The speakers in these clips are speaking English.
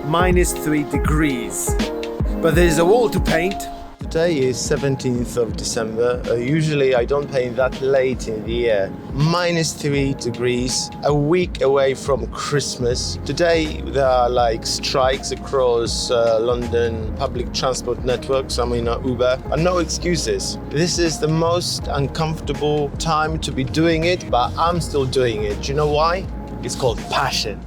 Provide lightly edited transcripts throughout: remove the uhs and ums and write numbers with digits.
-3 degrees. But there's a wall to paint. Today is 17th of December. Usually I don't paint that late in the year. -3 degrees, a week away from Christmas. Today there are like strikes across London public transport networks. I mean Uber, and no excuses. This is the most uncomfortable time to be doing it, but I'm still doing it. Do you know why? It's called passion.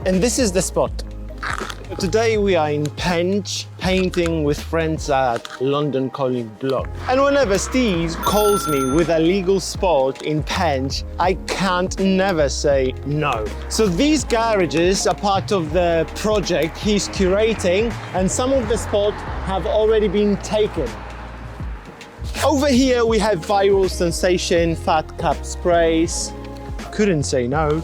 And this is the spot. Today we are in Penge, painting with friends at London Calling Block. And whenever Steve calls me with a legal spot in Penge, I can't never say no. So these garages are part of the project he's curating, and some of the spots have already been taken. Over here we have viral sensation, fat cap sprays. Couldn't say no.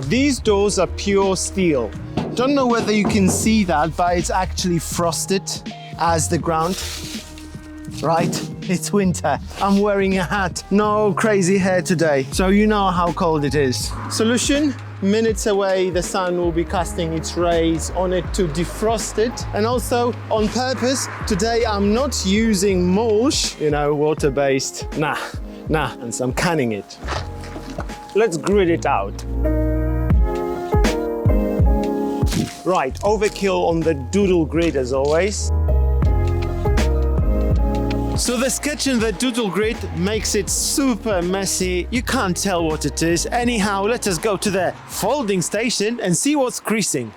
These doors are pure steel. Don't know whether you can see that, but it's actually frosted as the ground. Right, it's winter. I'm wearing a hat. No crazy hair today, so you know how cold it is. Solution? Minutes away, the sun will be casting its rays on it to defrost it. And also, on purpose, today I'm not using mulch, water-based. Nah, and so I'm canning it. Let's grit it out. Right, overkill on the doodle grid as always. So the sketch in the doodle grid makes it super messy. You can't tell what it is. Anyhow, let us go to the folding station and see what's creasing.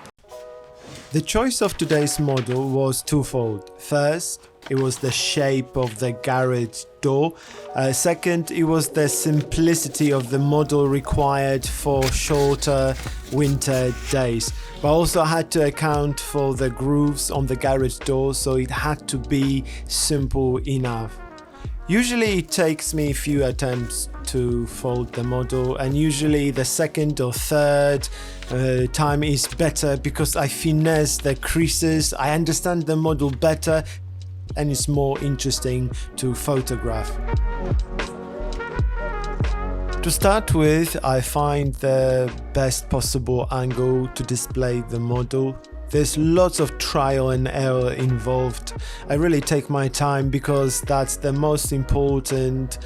The choice of today's model was twofold. First, it was the shape of the garage door. Second, it was the simplicity of the model required for shorter winter days. But also I had to account for the grooves on the garage door, so it had to be simple enough. Usually it takes me a few attempts to fold the model, and usually the second or third time is better because I finesse the creases, I understand the model better, and it's more interesting to photograph. To start with, I find the best possible angle to display the model. There's lots of trial and error involved. I really take my time because that's the most important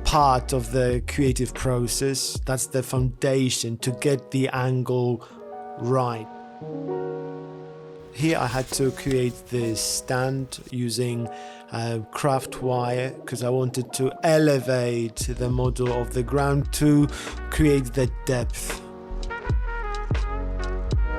part of the creative process. That's the foundation to get the angle right. Here I had to create this stand using craft wire because I wanted to elevate the model off the ground to create the depth.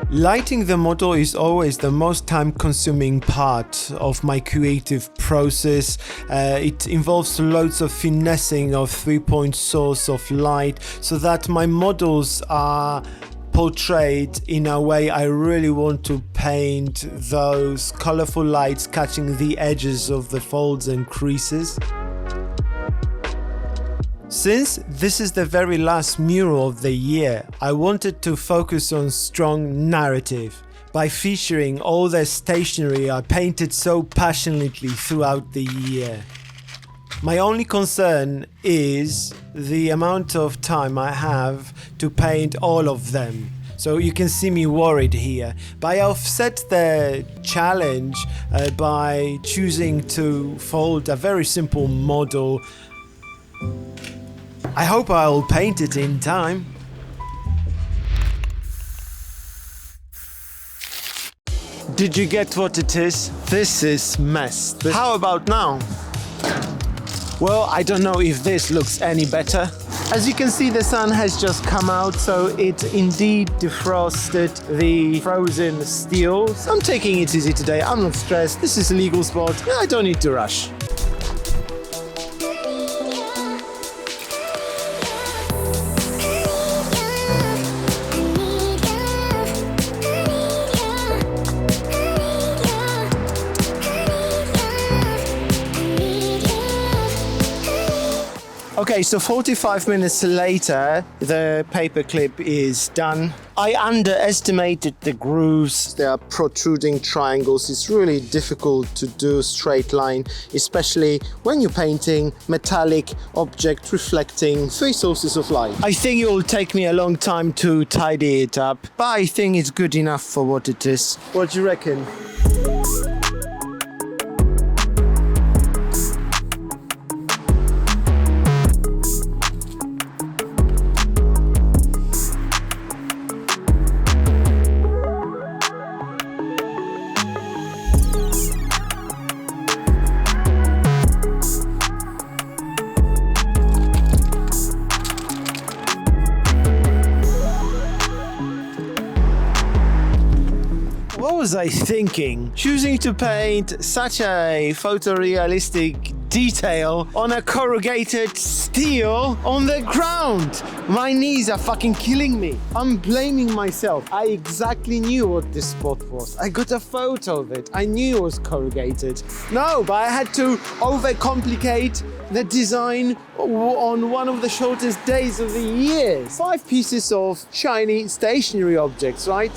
Lighting the model is always the most time-consuming part of my creative process. It involves loads of finessing of three-point source of light so that my models are portrayed in a way I really want to paint those colorful lights catching the edges of the folds and creases. Since this is the very last mural of the year, I wanted to focus on strong narrative by featuring all the stationery I painted so passionately throughout the year. My only concern is the amount of time I have to paint all of them. So you can see me worried here. But I've set the challenge by choosing to fold a very simple model. I hope I'll paint it in time. Did you get what it is? This is mess. How about now? Well, I don't know if this looks any better. As you can see, the sun has just come out, so it indeed defrosted the frozen steel. So I'm taking it easy today. I'm not stressed. This is a legal spot. I don't need to rush. Okay, so 45 minutes later, the paper clip is done. I underestimated the grooves. There are protruding triangles. It's really difficult to do a straight line, especially when you're painting metallic object reflecting three sources of light. I think it will take me a long time to tidy it up, but I think it's good enough for what it is. What do you reckon? What was I thinking? Choosing to paint such a photorealistic detail on a corrugated steel on the ground. My knees are fucking killing me. I'm blaming myself. I exactly knew what this spot was. I got a photo of it. I knew it was corrugated. No, but I had to overcomplicate the design on one of the shortest days of the year. 5 pieces of shiny stationary objects, right?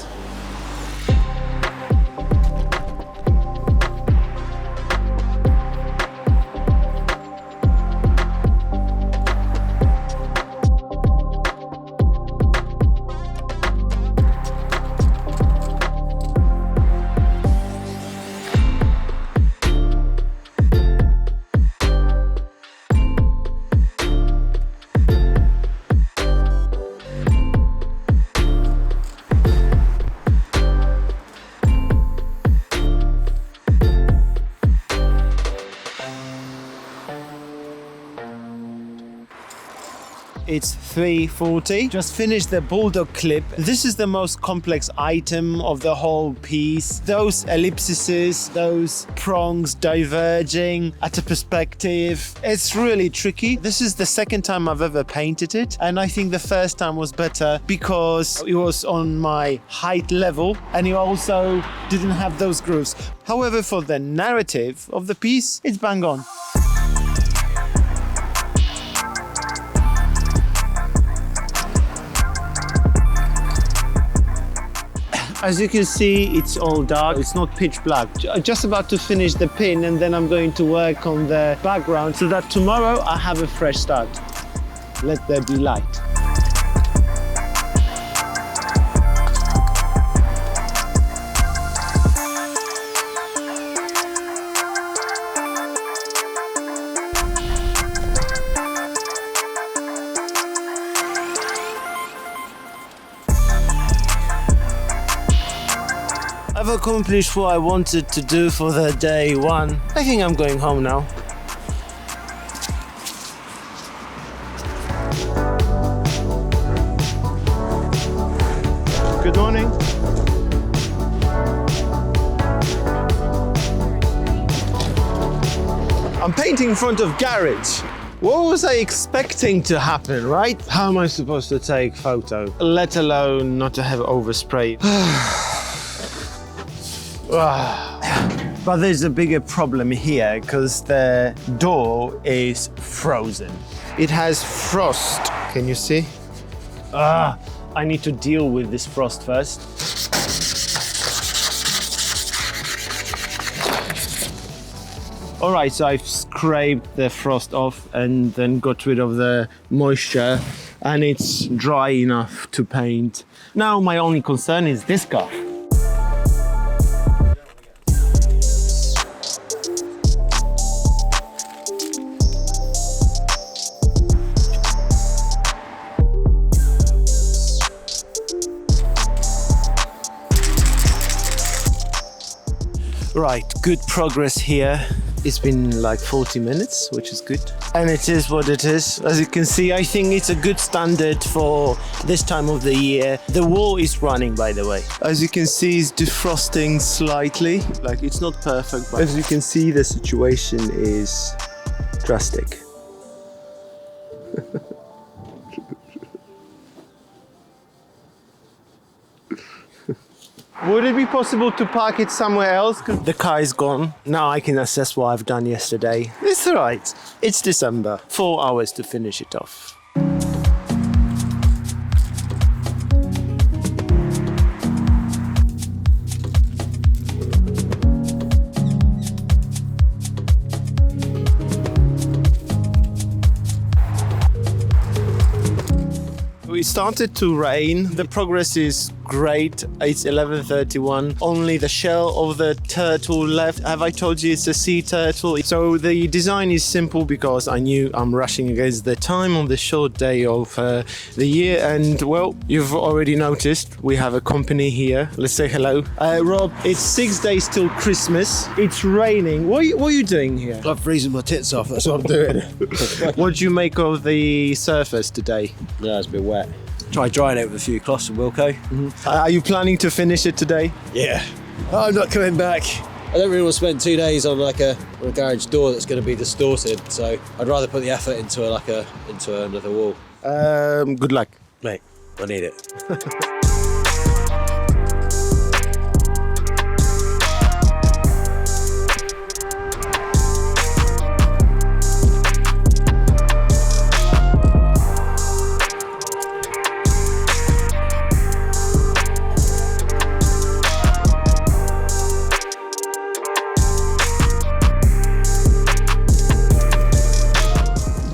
It's 3:40. Just finished the Bulldog Clip. This is the most complex item of the whole piece. Those ellipses, those prongs diverging at a perspective. It's really tricky. This is the second time I've ever painted it, and I think the first time was better because it was on my height level and it also didn't have those grooves. However, for the narrative of the piece, it's bang on. As you can see, it's all dark. It's not pitch black. Just about to finish the pin, and then I'm going to work on the background so that tomorrow I have a fresh start. Let there be light. I've accomplished what I wanted to do for the day one. I think I'm going home now. Good morning. I'm painting in front of garage. What was I expecting to happen, right? How am I supposed to take photo? Let alone not to have overspray. But there's a bigger problem here because the door is frozen. It has frost. Can you see? I need to deal with this frost first. All right, so I've scraped the frost off and then got rid of the moisture, and it's dry enough to paint. Now my only concern is this guy. Right, good progress here. It's been like 40 minutes, which is good. And it is what it is. As you can see, I think it's a good standard for this time of the year. The wall is running, by the way. As you can see, it's defrosting slightly. Like, it's not perfect, but as you can see, the situation is drastic. Would it be possible to park it somewhere else? 'Cause the car is gone. Now I can assess what I've done yesterday. It's alright. It's December. 4 hours to finish it off. It started to rain. The progress is great. It's 11:31. Only the shell of the turtle left. Have I told you it's a sea turtle? So the design is simple because I knew I'm rushing against the time on the short day of the year. And well, you've already noticed we have a company here. Let's say hello. Rob, it's 6 days till Christmas. It's raining. What are you doing here? I'm freezing my tits off, that's what I'm doing. What do you make of the surface today? Yeah, it's a bit wet. Try drying it with a few cloths and Wilco. Are you planning to finish it today? Yeah. I'm not coming back. I don't really want to spend 2 days on on a garage door that's going to be distorted, so I'd rather put the effort into another wall. Good luck. Mate, I need it.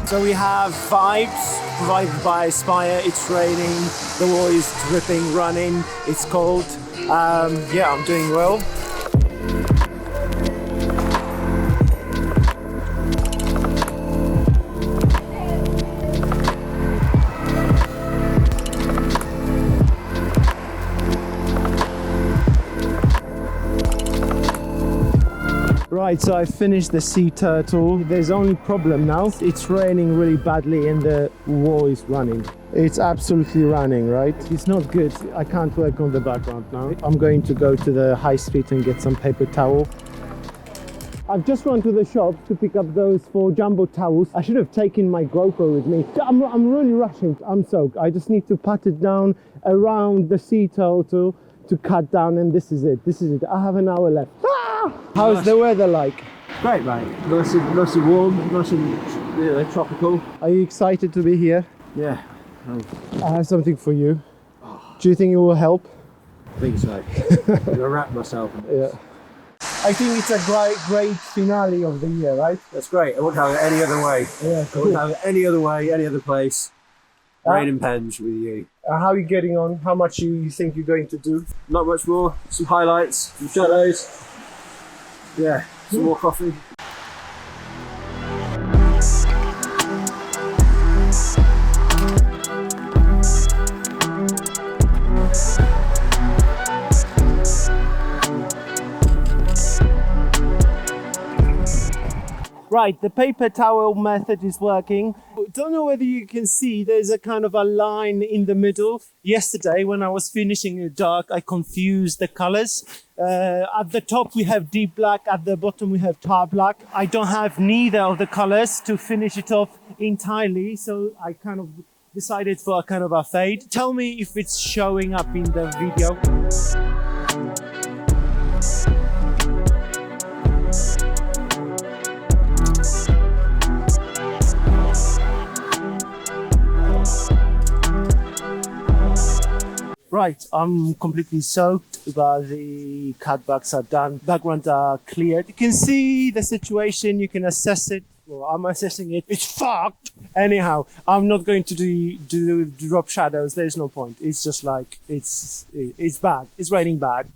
So we have vibes provided by Aspire. It's raining, the wall is dripping, running, it's cold. Yeah, I'm doing well. Right, so I finished the sea turtle. There's only problem now. It's raining really badly and the wall is running. It's absolutely running, right? It's not good. I can't work on the background now. I'm going to go to the high street and get some paper towel. I've just run to the shop to pick up those 4 jumbo towels. I should have taken my GoPro with me. I'm really rushing. I'm soaked. I just need to pat it down around the sea turtle to cut down, and this is it. I have an hour left. How's the weather like? Great, mate. Nice and warm, nice and tropical. Are you excited to be here? Yeah. I have something for you. Do you think it will help? I think so. I'm going to wrap myself in this. Yeah. I think it's a great finale of the year, right? That's great. I wouldn't have it any other way. Yeah, I wouldn't have it any other way, any other place. Rain and pens with you. How are you getting on? How much you think you're going to do? Not much more. Some highlights, some shadows. Yeah, some more coffee. Right, the paper towel method is working. Don't know whether you can see there's a kind of a line in the middle. Yesterday when I was finishing it dark, I confused the colors. At the top we have deep black, at the bottom we have tar black. I don't have neither of the colors to finish it off entirely, so I kind of decided for a kind of a fade. Tell me if it's showing up in the video. Right, I'm completely soaked, but the cutbacks are done. Backgrounds are cleared. You can see the situation, you can assess it. Well, I'm assessing it. It's fucked! Anyhow, I'm not going to do drop shadows. There's no point. It's just like, it's bad. It's raining bad.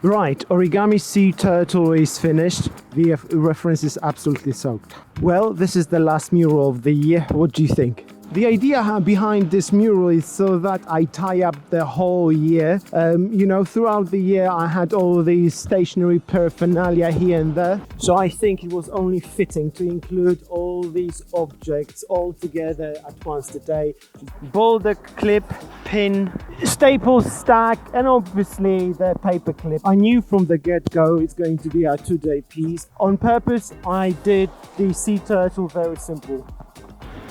Right, origami sea turtle is finished. The reference is absolutely soaked. Well, this is the last mural of the year. What do you think? The idea behind this mural is so that I tie up the whole year. You know, throughout the year I had all these stationery paraphernalia here and there. So I think it was only fitting to include all these objects all together at once today. Bulldog Clip, pin, staples stack, and obviously the paper clip. I knew from the get-go it's going to be a 2-day piece. On purpose, I did the sea turtle very simple.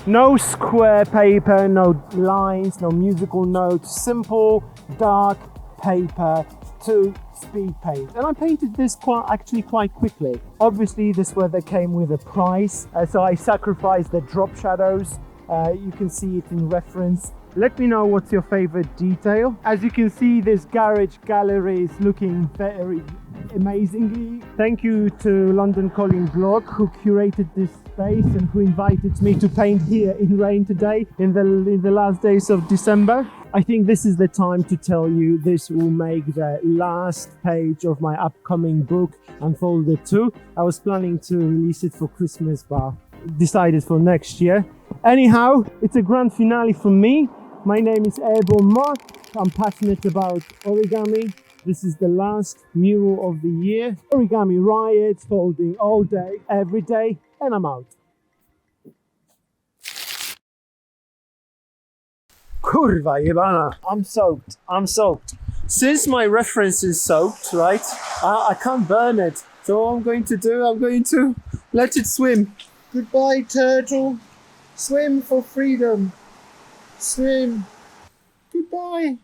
No square paper, no lines, no musical notes, simple dark paper to speed paint. And I painted this actually quite quickly. Obviously this weather came with a price, so I sacrificed the drop shadows. You can see it in reference. Let me know what's your favorite detail. As you can see, this garage gallery is looking very amazingly. Thank you to London Calling Blog, who curated this space and who invited me to paint here in rain today in the last days of December. I think this is the time to tell you this will make the last page of my upcoming book, Unfolded 2. I was planning to release it for Christmas, but decided for next year. Anyhow, it's a grand finale for me. My name is Airborne. I'm passionate about origami. This is the last mural of the year. Origami riot, folding all day, every day, and I'm out. Kurwa jebana. I'm soaked. Since my reference is soaked, right, I can't burn it. So what I'm going to let it swim. Goodbye, turtle. Swim for freedom. Swim. Goodbye.